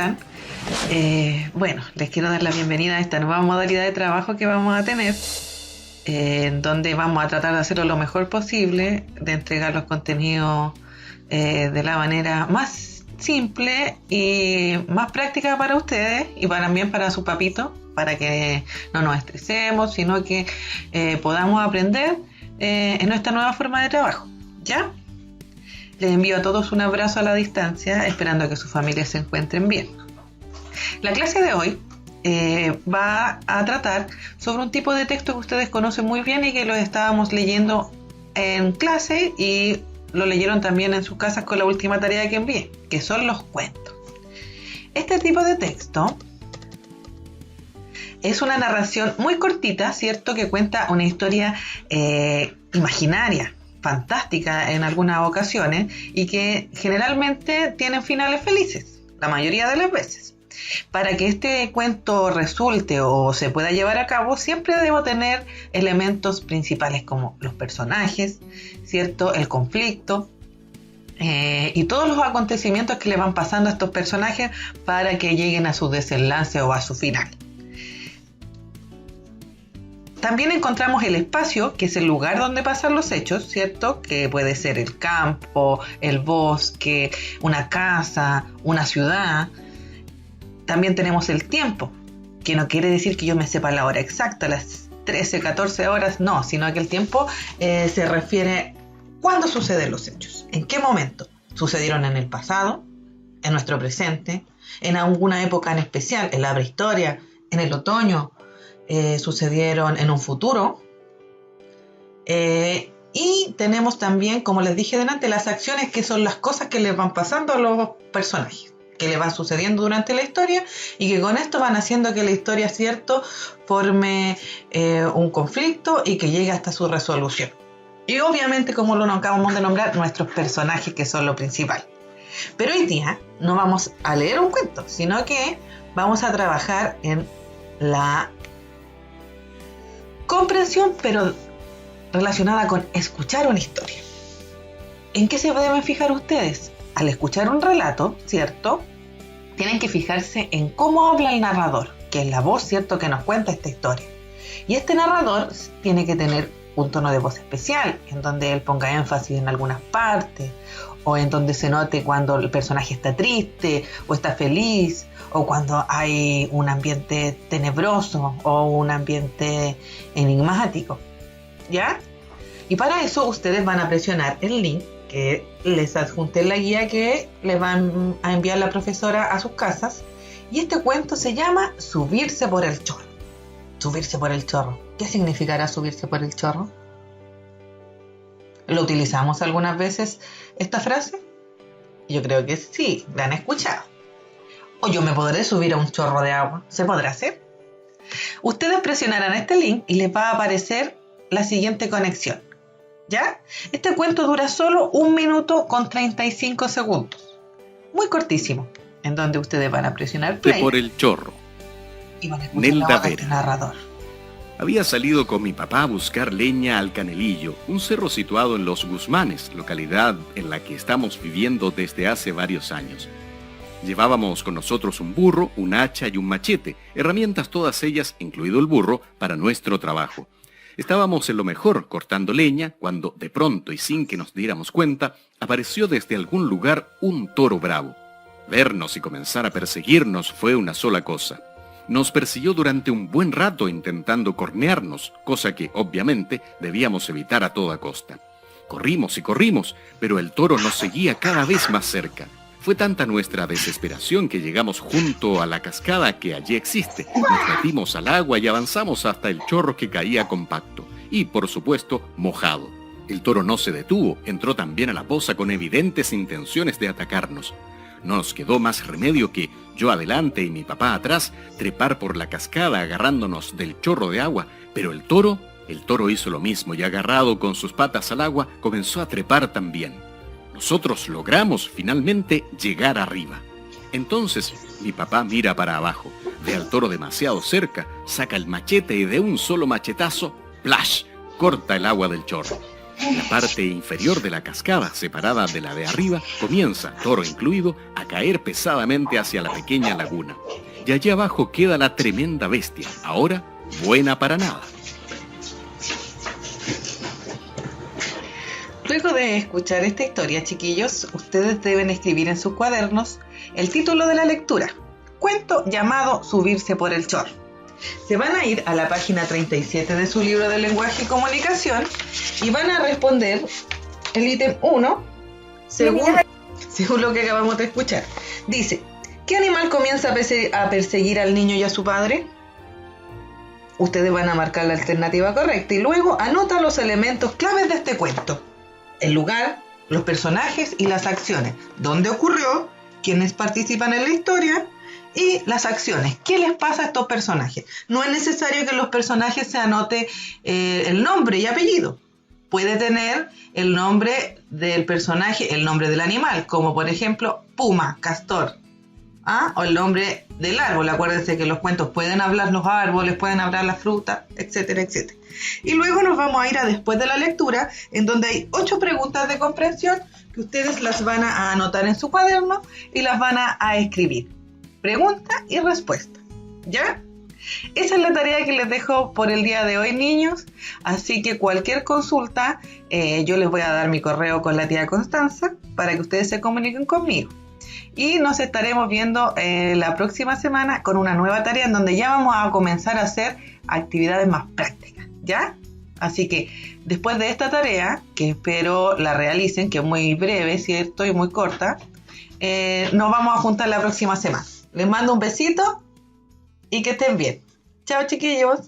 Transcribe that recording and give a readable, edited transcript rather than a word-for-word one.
están? Bueno, les quiero dar la bienvenida a esta nueva modalidad de trabajo que vamos a tener, en donde vamos a tratar de hacerlo lo mejor posible, de entregar los contenidos de la manera más simple y más práctica para ustedes y también para su papito, para que no nos estresemos, sino que podamos aprender en nuestra nueva forma de trabajo, ¿ya? Les envío a todos un abrazo a la distancia, esperando que sus familias se encuentren bien. La clase de hoy va a tratar sobre un tipo de texto que ustedes conocen muy bien y que lo estábamos leyendo en clase y lo leyeron también en sus casas con la última tarea que envié, que son los cuentos. Este tipo de texto es una narración muy cortita, ¿cierto? Que cuenta una historia imaginaria, fantástica en algunas ocasiones y que generalmente tienen finales felices, la mayoría de las veces. Para que este cuento resulte o se pueda llevar a cabo, siempre debo tener elementos principales como los personajes, ¿cierto? El conflicto y todos los acontecimientos que le van pasando a estos personajes para que lleguen a su desenlace o a su final. También encontramos el espacio, que es el lugar donde pasan los hechos, ¿cierto? Que puede ser el campo, el bosque, una casa, una ciudad. También tenemos el tiempo, que no quiere decir que yo me sepa la hora exacta, las 13, 14 horas, no, sino que el tiempo se refiere a cuándo suceden los hechos, en qué momento. ¿Sucedieron en el pasado, en nuestro presente, en alguna época en especial, en la prehistoria, en el otoño? Sucedieron en un futuro, y tenemos también, como les dije delante, las acciones, que son las cosas que les van pasando a los personajes, que les van sucediendo durante la historia y que con esto van haciendo que la historia, cierto, forme un conflicto y que llegue hasta su resolución. Y obviamente, como lo acabamos de nombrar, nuestros personajes, que son lo principal. Pero hoy día no vamos a leer un cuento, sino que vamos a trabajar en la comprensión, pero relacionada con escuchar una historia. ¿En qué se deben fijar ustedes? Al escuchar un relato, ¿cierto? Tienen que fijarse en cómo habla el narrador, que es la voz, ¿cierto?, que nos cuenta esta historia. Y este narrador tiene que tener un tono de voz especial, en donde él ponga énfasis en algunas partes, o en donde se note cuando el personaje está triste, o está feliz, o cuando hay un ambiente tenebroso, o un ambiente enigmático, ¿ya? Y para eso ustedes van a presionar el link que les adjunté en la guía que les van a enviar la profesora a sus casas. Y este cuento se llama Subirse por el chorro. Subirse por el chorro. ¿Qué significará subirse por el chorro? ¿Lo utilizamos algunas veces esta frase? Yo creo que sí, la han escuchado. O yo me podré subir a un chorro de agua. ¿Se podrá hacer? Ustedes presionarán este link y les va a aparecer la siguiente conexión, ¿ya? Este cuento dura solo 1 minuto con 35 segundos. Muy cortísimo. En donde ustedes van a presionar play. Por el chorro. Y van a escuchar la voz de este narrador. Había salido con mi papá a buscar leña al Canelillo, un cerro situado en Los Guzmanes, localidad en la que estamos viviendo desde hace varios años. Llevábamos con nosotros un burro, un hacha y un machete, herramientas todas ellas, incluido el burro, para nuestro trabajo. Estábamos en lo mejor cortando leña cuando, de pronto y sin que nos diéramos cuenta, apareció desde algún lugar un toro bravo. Vernos y comenzar a perseguirnos fue una sola cosa. Nos persiguió durante un buen rato intentando cornearnos, cosa que, obviamente, debíamos evitar a toda costa. Corrimos y corrimos, pero el toro nos seguía cada vez más cerca. Fue tanta nuestra desesperación que llegamos junto a la cascada que allí existe. Nos metimos al agua y avanzamos hasta el chorro que caía compacto y, por supuesto, mojado. El toro no se detuvo, entró también a la poza con evidentes intenciones de atacarnos. No nos quedó más remedio que, yo adelante y mi papá atrás, trepar por la cascada agarrándonos del chorro de agua, pero el toro hizo lo mismo y agarrado con sus patas al agua, comenzó a trepar también. Nosotros logramos finalmente llegar arriba. Entonces mi papá mira para abajo, ve al toro demasiado cerca, saca el machete y de un solo machetazo, ¡plash!, corta el agua del chorro. La parte inferior de la cascada, separada de la de arriba, comienza, toro incluido, a caer pesadamente hacia la pequeña laguna. Y allí abajo queda la tremenda bestia, ahora buena para nada. Luego de escuchar esta historia, chiquillos, ustedes deben escribir en sus cuadernos el título de la lectura. Cuento llamado Subirse por el chorro. Se van a ir a la página 37 de su libro de lenguaje y comunicación y van a responder el ítem 1 según lo que acabamos de escuchar. Dice, ¿qué animal comienza a perseguir al niño y a su padre? Ustedes van a marcar la alternativa correcta y luego anotan los elementos claves de este cuento. El lugar, los personajes y las acciones. ¿Dónde ocurrió? ¿Quiénes participan en la historia? Y las acciones. ¿Qué les pasa a estos personajes? No es necesario que en los personajes se anote el nombre y apellido. Puede tener el nombre del personaje, el nombre del animal, como por ejemplo puma, castor. O el nombre del árbol. Acuérdense que los cuentos pueden hablar los árboles, pueden hablar las frutas, etcétera, etcétera. Y luego nos vamos a ir a después de la lectura, en donde hay 8 preguntas de comprensión que ustedes las van a anotar en su cuaderno y las van a escribir. Pregunta y respuesta. ¿Ya? Esa es la tarea que les dejo por el día de hoy, niños. Así que cualquier consulta, yo les voy a dar mi correo con la tía Constanza para que ustedes se comuniquen conmigo. Y nos estaremos viendo la próxima semana con una nueva tarea en donde ya vamos a comenzar a hacer actividades más prácticas, ¿ya? Así que después de esta tarea, que espero la realicen, que es muy breve, ¿cierto? Y muy corta, nos vamos a juntar la próxima semana. Les mando un besito y que estén bien. Chao, chiquillos.